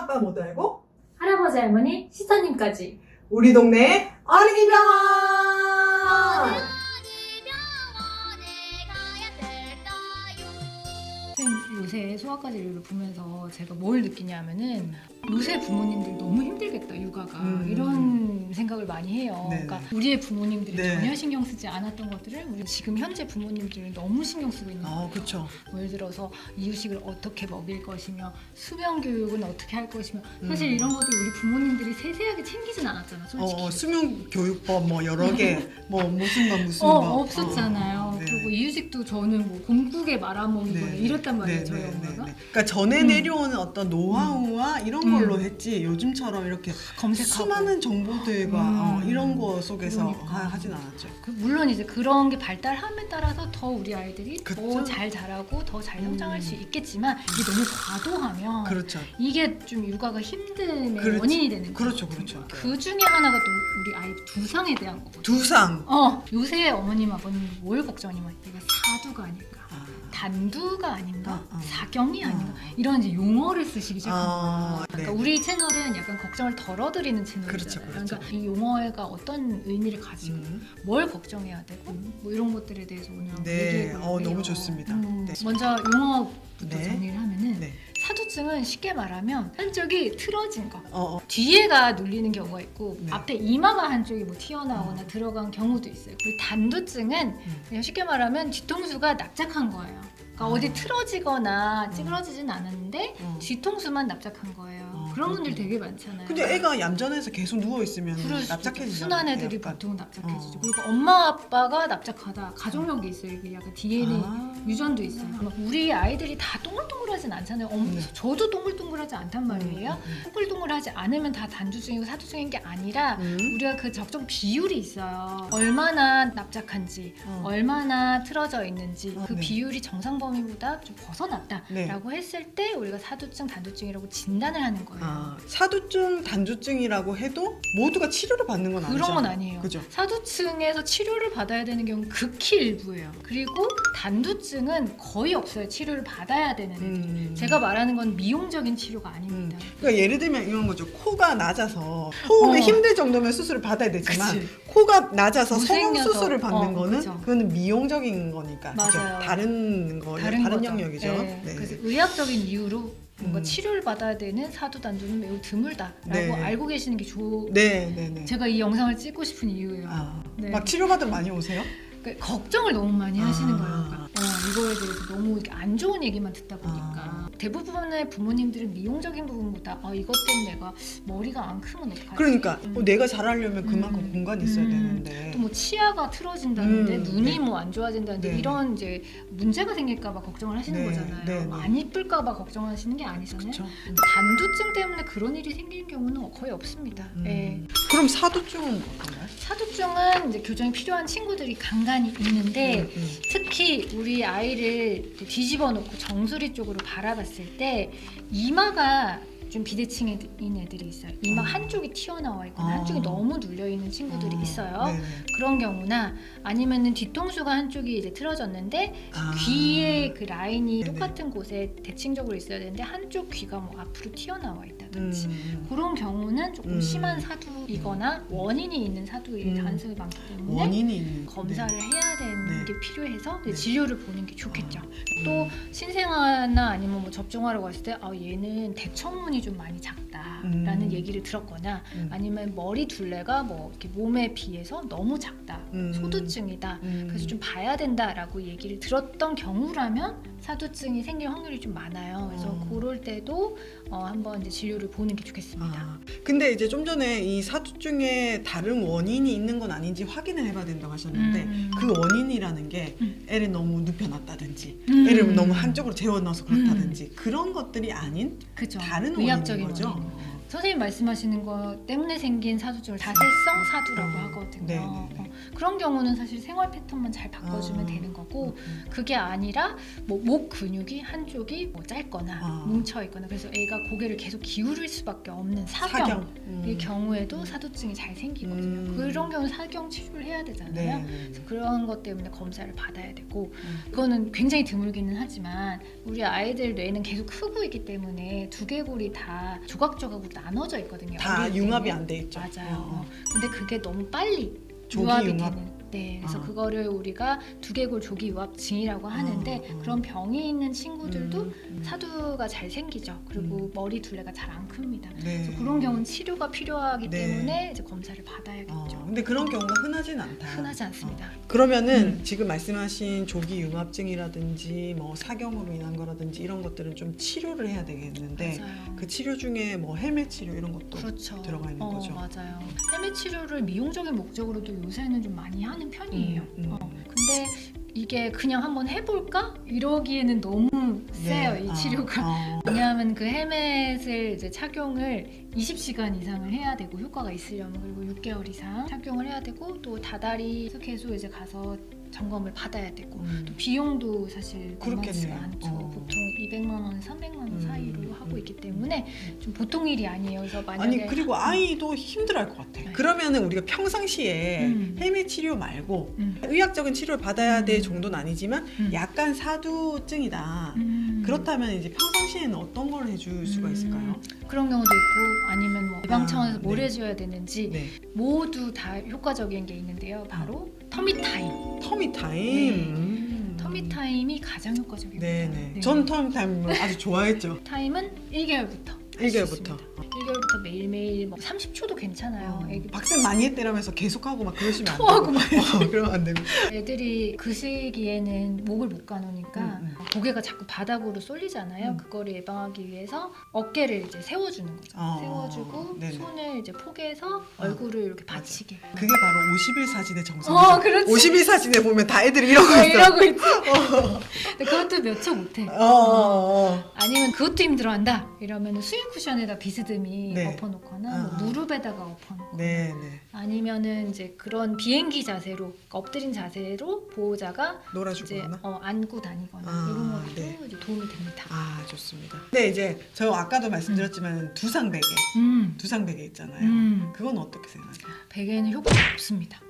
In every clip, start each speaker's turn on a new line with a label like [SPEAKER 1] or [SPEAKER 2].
[SPEAKER 1] 아빠 모두 알고
[SPEAKER 2] 할아버지, 할머니, 시사님까지
[SPEAKER 1] 우리 동네 어린이병원!
[SPEAKER 2] 선생님, 요새 소아과 진료를 보면서 제가 뭘 느끼냐면은 요새 부모님들 너무 힘들겠다, 육아가. 이런 생각을 많이 해요.
[SPEAKER 1] 네네.
[SPEAKER 2] 그러니까 우리의 부모님들이
[SPEAKER 1] 네.
[SPEAKER 2] 전혀 신경 쓰지 않았던 것들을 우리 지금 현재 부모님들은 너무 신경 쓰고 있는 거예요.
[SPEAKER 1] 그렇죠.
[SPEAKER 2] 예를 들어서 이유식을 어떻게 먹일 것이며 수면 교육은 어떻게 할 것이며 사실 이런 것들 우리 부모님들이 세세하게 챙기진 않았잖아, 솔직히.
[SPEAKER 1] 수면 교육법 뭐 여러 개, 뭐 무슨 거
[SPEAKER 2] 없었잖아요.
[SPEAKER 1] 네.
[SPEAKER 2] 그리고 이유식도 저는 뭐 공국에 말아먹이거나
[SPEAKER 1] 네.
[SPEAKER 2] 이랬단 말이에요,
[SPEAKER 1] 네,
[SPEAKER 2] 저희
[SPEAKER 1] 네,
[SPEAKER 2] 엄마가.
[SPEAKER 1] 네. 그러니까 전에 내려오는 어떤 노하우와 이런 걸로 했지 요즘처럼 이렇게
[SPEAKER 2] 검색하고.
[SPEAKER 1] 수많은 정보들과 이런 거 속에서
[SPEAKER 2] 그러니까.
[SPEAKER 1] 하진 않았죠.
[SPEAKER 2] 물론 이제 그런 게 발달함에 따라서 더 우리 아이들이
[SPEAKER 1] 그쵸?
[SPEAKER 2] 더 잘 자라고 더 잘 성장할 수 있겠지만 이게 너무 과도하면
[SPEAKER 1] 그렇죠.
[SPEAKER 2] 이게 좀 육아가 힘듦의
[SPEAKER 1] 그렇지.
[SPEAKER 2] 원인이 되는 거예요.
[SPEAKER 1] 그렇죠, 그렇죠.
[SPEAKER 2] 그 중에 하나가 또 우리 아이 두상에 대한 거거든요.
[SPEAKER 1] 두상.
[SPEAKER 2] 요새 어머님 아버님 뭘 걱정하냐면 내가 사두가 아닐까, 단두가 아닌가, 사경이 아닌가 이런 이제 용어를 쓰시기 시작한 거예요. 그러니까
[SPEAKER 1] 네.
[SPEAKER 2] 우리 채널은 약간 걱정을 덜어드리는 채널이잖아요.
[SPEAKER 1] 그렇죠, 그렇죠.
[SPEAKER 2] 그러니까 이 용어가 어떤 의미를 가지고 뭘 걱정해야 되고 뭐 이런 것들에 대해서 오늘 한번
[SPEAKER 1] 네,
[SPEAKER 2] 얘기해보려고 해요.
[SPEAKER 1] 너무 좋습니다. 네.
[SPEAKER 2] 먼저 용어부터
[SPEAKER 1] 네.
[SPEAKER 2] 정리를 하면은
[SPEAKER 1] 네.
[SPEAKER 2] 사두증은 쉽게 말하면 한쪽이 틀어진 거.
[SPEAKER 1] 어.
[SPEAKER 2] 뒤에가 눌리는 경우가 있고
[SPEAKER 1] 네.
[SPEAKER 2] 앞에 이마가 한쪽이 뭐 튀어나오거나 들어간 경우도 있어요. 그리고 단두증은 그냥 쉽게 말하면 뒤통수가 납작한 거예요. 그러니까 어디 틀어지거나 찌그러지진 않았는데 뒤통수만 납작한 거예요. 그런 분들 되게 많잖아요.
[SPEAKER 1] 근데 애가 얌전해서 계속 누워 있으면
[SPEAKER 2] 그럴 수도
[SPEAKER 1] 납작해지죠.
[SPEAKER 2] 있죠. 순한 애들이 보통 납작해지죠. 그리고 엄마 아빠가 납작하다. 가족력이 있어요. 이게 약간 DNA 유전도 있어요. 우리 아이들이 다 동글동글하진 않잖아요. 저도 동글동글하지 않단 말이에요. 동글동글하지 않으면 다 단두증이고 사두증인 게 아니라 우리가 그 적정 비율이 있어요. 얼마나 납작한지, 얼마나 틀어져 있는지 그
[SPEAKER 1] 네.
[SPEAKER 2] 비율이 정상 범위보다 좀 벗어났다라고 했을 때 우리가 사두증, 단두증이라고 진단을 하는 거예요.
[SPEAKER 1] 사두증, 단두증이라고 해도 모두가 치료를 받는 건 아니죠.
[SPEAKER 2] 그런 건 아니에요.
[SPEAKER 1] 그죠?
[SPEAKER 2] 사두증에서 치료를 받아야 되는 경우는 극히 일부예요. 그리고 단두증은 거의 없어요. 치료를 받아야 되는 애들. 제가 말하는 건 미용적인 치료가 아닙니다.
[SPEAKER 1] 그러니까 예를 들면 이런 거죠. 코가 낮아서 호흡이 힘들 정도면 수술을 받아야 되지만
[SPEAKER 2] 그치.
[SPEAKER 1] 코가 낮아서 성형
[SPEAKER 2] 못생겨서.
[SPEAKER 1] 수술을 받는 거는
[SPEAKER 2] 그쵸.
[SPEAKER 1] 그거는 미용적인 거니까. 그죠?
[SPEAKER 2] 맞아요.
[SPEAKER 1] 다른 거예요. 다른
[SPEAKER 2] 거죠.
[SPEAKER 1] 영역이죠.
[SPEAKER 2] 네.
[SPEAKER 1] 네.
[SPEAKER 2] 그래서 의학적인 이유로 뭔가 치료를 받아야 되는 사두, 단두는 매우 드물다라고
[SPEAKER 1] 네.
[SPEAKER 2] 알고 계시는 게
[SPEAKER 1] 네.
[SPEAKER 2] 제가 이 영상을 찍고 싶은 이유예요. 네.
[SPEAKER 1] 막 치료받으러 많이 오세요?
[SPEAKER 2] 그러니까 걱정을 너무 많이 하시는 거예요. 그러니까 이거에 대해서 너무 이렇게 안 좋은 얘기만 듣다 보니까 대부분의 부모님들은 미용적인 부분보다 이것 때문에 내가 머리가 안 크면 어떡하지?
[SPEAKER 1] 그러니까 내가 잘하려면 그만큼 공간이 있어야 되는데.
[SPEAKER 2] 또 뭐 치아가 틀어진다는데 눈이
[SPEAKER 1] 네.
[SPEAKER 2] 뭐 안 좋아진다는데
[SPEAKER 1] 네.
[SPEAKER 2] 이런 이제 문제가 생길까 봐 걱정을 하시는
[SPEAKER 1] 네.
[SPEAKER 2] 거잖아요.
[SPEAKER 1] 네.
[SPEAKER 2] 안 이쁠까 봐 걱정하시는 게 아니잖아요.
[SPEAKER 1] 그쵸?
[SPEAKER 2] 근데 단두증 때문에 그런 일이 생기는 경우는 거의 없습니다. 예.
[SPEAKER 1] 그럼 사두증은 어떤가요?
[SPEAKER 2] 사두증은 이제 교정이 필요한 친구들이 간간히 있는데
[SPEAKER 1] 음.
[SPEAKER 2] 특히 우리 아이를 뒤집어 놓고 정수리 쪽으로 바라봤을 때 이마가 좀 비대칭인 애들이 있어요. 이마 한쪽이 튀어나와 있거나 한쪽이 너무 눌려 있는 친구들이 있어요.
[SPEAKER 1] 네네.
[SPEAKER 2] 그런 경우나 아니면은 뒤통수가 한쪽이 이제 틀어졌는데 귀의 그 라인이
[SPEAKER 1] 네네.
[SPEAKER 2] 똑같은 곳에 대칭적으로 있어야 되는데 한쪽 귀가 뭐 앞으로 튀어나와 있다든지 그런 경우는 조금 심한 사두이거나 원인이 있는 사두일 가능성이 많기 때문에
[SPEAKER 1] 원인이 있는
[SPEAKER 2] 검사를 해야 되는
[SPEAKER 1] 네.
[SPEAKER 2] 게 필요해서 진료를 보는 게 좋겠죠. 또 신생아나 아니면 뭐 접종하러 갔을 때 얘는 대청문이 좀 많이 작다라는 얘기를 들었거나 아니면 머리 둘레가 뭐 이렇게 몸에 비해서 너무 작다, 소두증이다, 그래서 좀 봐야 된다라고 얘기를 들었던 경우라면 사두증이 생길 확률이 좀 많아요. 그래서 그럴 때도 한번 이제 진료를 보는 게 좋겠습니다.
[SPEAKER 1] 근데 이제 좀 전에 이 사두증에 다른 원인이 있는 건 아닌지 확인을 해봐야 된다고 하셨는데 그 원인이라는 게 애를 너무 눕혀놨다든지 애를 너무 한쪽으로 재워넣어서 그렇다든지 그런 것들이 아닌
[SPEAKER 2] 그죠.
[SPEAKER 1] 다른
[SPEAKER 2] 의학적인
[SPEAKER 1] 원인인 거죠.
[SPEAKER 2] 원인. 선생님 말씀하시는 거 때문에 생긴 사두증을 다세성 사두라고 하거든요.
[SPEAKER 1] 네, 네, 네.
[SPEAKER 2] 그런 경우는 사실 생활 패턴만 잘 바꿔주면 되는 거고 그게 아니라 뭐 목 근육이 한쪽이 뭐 짧거나 뭉쳐 있거나 그래서 애가 고개를 계속 기울일 수밖에 없는 사경의 경우에도 사두증이 잘 생기거든요. 그런 경우는 사경 치료를 해야 되잖아요.
[SPEAKER 1] 네,
[SPEAKER 2] 그래서 그런 것 때문에 검사를 받아야 되고 그거는 굉장히 드물기는 하지만 우리 아이들 뇌는 계속 크고 있기 때문에 두개골이 다 조각조각으로 나눠져 있거든요.
[SPEAKER 1] 다
[SPEAKER 2] 어릴
[SPEAKER 1] 융합이
[SPEAKER 2] 때는.
[SPEAKER 1] 안 돼 있죠.
[SPEAKER 2] 맞아요. 근데 그게 너무 빨리
[SPEAKER 1] 조기
[SPEAKER 2] 유압이
[SPEAKER 1] 융합.
[SPEAKER 2] 되는. 네, 그래서 그거를 우리가 두개골 조기 유압증이라고 하는데 그런 병이 있는 친구들도 사두가 잘 생기죠. 그리고 머리 둘레가 잘 안 큽니다.
[SPEAKER 1] 네.
[SPEAKER 2] 그래서 그런 경우는 치료가 필요하기
[SPEAKER 1] 네.
[SPEAKER 2] 때문에 이제 검사를 받아야겠죠.
[SPEAKER 1] 근데 그런 경우가 흔하진 않다.
[SPEAKER 2] 흔하지 않습니다.
[SPEAKER 1] 그러면은 지금 말씀하신 조기 융합증이라든지 뭐 사경으로 인한 거라든지 이런 것들은 좀 치료를 해야 되겠는데
[SPEAKER 2] 맞아요.
[SPEAKER 1] 그 치료 중에 뭐 헬멧 치료 이런 것도
[SPEAKER 2] 그렇죠.
[SPEAKER 1] 들어가 있는 거죠.
[SPEAKER 2] 맞아요. 헬멧 치료를 미용적인 목적으로도 요새는 좀 많이 하는 편이에요. 근데 이게 그냥 한번 해볼까? 이러기에는 너무 세요, 이 치료가. 왜냐하면 그 헬멧을 이제 착용을 20시간 이상을 해야 되고 효과가 있으려면 그리고 6개월 이상 착용을 해야 되고 또 다다리 스케소 이제 가서 점검을 받아야 되고 또 비용도 사실 만만치가 않죠. 보통 200만 원, 300만 원 사이로 하고 있기 때문에 좀 보통 일이 아니에요. 그래서 만약에
[SPEAKER 1] 아니 그리고 아이도 힘들어할 것 같아.
[SPEAKER 2] 네.
[SPEAKER 1] 그러면은 우리가 평상시에 헬멧 치료 말고 의학적인 치료를 받아야 될 정도는 아니지만 약간 사두증이다. 그렇다면 이제 평상시에는 어떤 걸 해줄 수가 있을까요?
[SPEAKER 2] 그런 경우도 있고 아니면 뭐 예방 차원에서 뭘
[SPEAKER 1] 네.
[SPEAKER 2] 해줘야 되는지
[SPEAKER 1] 네.
[SPEAKER 2] 모두 다 효과적인 게 있는데요. 바로 터미타임.
[SPEAKER 1] 터미타임.
[SPEAKER 2] 터미타임이 가장 효과적입니다.
[SPEAKER 1] 네네. 전 터미타임을 아주 좋아했죠.
[SPEAKER 2] 타임은 1개월부터.
[SPEAKER 1] 1개월부터.
[SPEAKER 2] 1개월부터 매일매일 뭐 30초도 괜찮아요. 애기
[SPEAKER 1] 박쌤 많이 했대라면서 계속하고 막 그러시면 안
[SPEAKER 2] 토하고
[SPEAKER 1] 되고.
[SPEAKER 2] 막
[SPEAKER 1] 그러면 안 되고.
[SPEAKER 2] 애들이 그 시기에는 목을 못 가누니까 고개가 자꾸 바닥으로 쏠리잖아요. 그거를 예방하기 위해서 어깨를 이제 세워주는 거죠. 세워주고
[SPEAKER 1] 네네.
[SPEAKER 2] 손을 이제 포개서 얼굴을 이렇게 받치게.
[SPEAKER 1] 그게 바로 50일 사진의 정석이죠.
[SPEAKER 2] 그렇지.
[SPEAKER 1] 50일 사진에 보면 다 애들이 이러고 있어.
[SPEAKER 2] 이러고 있지. 근데 그것도 몇 초 못해. 아니면 그것도 힘들어한다. 이러면 스윙 쿠션에다 비스듬히
[SPEAKER 1] 네.
[SPEAKER 2] 엎어놓거나 뭐 무릎에다가 엎어놓거나
[SPEAKER 1] 네네.
[SPEAKER 2] 아니면은 이제 그런 비행기 자세로 그러니까 엎드린 자세로 보호자가 이제
[SPEAKER 1] 놀아주거나.
[SPEAKER 2] 안고 다니거나 이런 것도
[SPEAKER 1] 네.
[SPEAKER 2] 이제 도움이 됩니다.
[SPEAKER 1] 아 좋습니다. 근데 이제 저 아까도 말씀드렸지만 두상 베개, 두상 베개 있잖아요. 그건 어떻게 생각하세요?
[SPEAKER 2] 베개는 효과가 없습니다.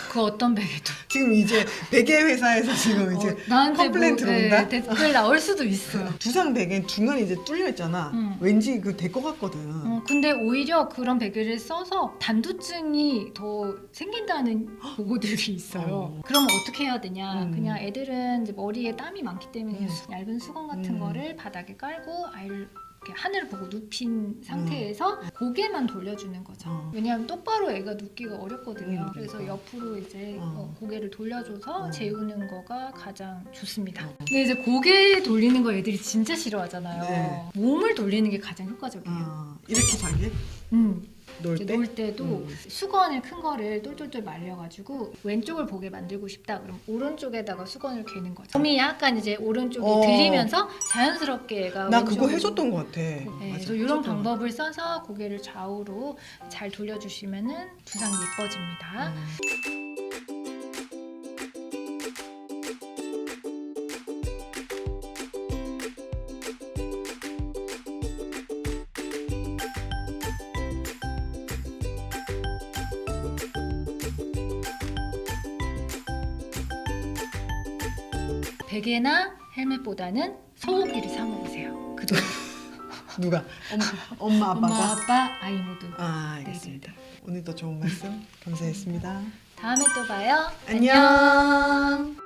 [SPEAKER 2] 그 어떤 베개도.
[SPEAKER 1] 지금 이제 베개 회사에서 지금 이제
[SPEAKER 2] 나한테
[SPEAKER 1] 컴플레인 들어온다?
[SPEAKER 2] 댓글 나올 수도 있어요.
[SPEAKER 1] 두상 베개는 중간에 이제 뚫려 있잖아. 왠지 그 될 것 같거든.
[SPEAKER 2] 근데 오히려 그런 베개를 써서 단두증이 더 생긴다는 보고들이 있어요. 그러면 어떻게 해야 되냐? 그냥 애들은 이제 머리에 땀이 많기 때문에 얇은 수건 같은 거를 바닥에 깔고 아이를 이렇게 하늘을 보고 눕힌 상태에서 고개만 돌려주는 거죠. 왜냐하면 똑바로 애가 눕기가 어렵거든요. 그래서 옆으로 이제 고개를 돌려줘서 재우는 거가 가장 좋습니다. 근데 이제 고개 돌리는 거 애들이 진짜 싫어하잖아요.
[SPEAKER 1] 네.
[SPEAKER 2] 몸을 돌리는 게 가장 효과적이에요.
[SPEAKER 1] 이렇게 자기? 놀 때?
[SPEAKER 2] 놀 때도 수건을 큰 거를 똘똘똘 말려가지고 왼쪽을 보게 만들고 싶다. 그럼 오른쪽에다가 수건을 괴는 거죠. 몸이 약간 이제 오른쪽이 들리면서 자연스럽게 애가
[SPEAKER 1] 나
[SPEAKER 2] 왼쪽으로.
[SPEAKER 1] 그거 해줬던 것 같아.
[SPEAKER 2] 네,
[SPEAKER 1] 맞아,
[SPEAKER 2] 그래서 이런
[SPEAKER 1] 해줬던
[SPEAKER 2] 방법을 써서 고개를 좌우로 잘 돌려주시면은 두상이 예뻐집니다. 베개나 헬멧보다는 소고기를 사 먹으세요. 그 정도.
[SPEAKER 1] 누가? 엄마 아빠가?
[SPEAKER 2] 엄마, 아빠, 아이 모두.
[SPEAKER 1] 알겠습니다. 오늘도 좋은 말씀 감사했습니다.
[SPEAKER 2] 다음에 또 봐요.
[SPEAKER 1] 안녕.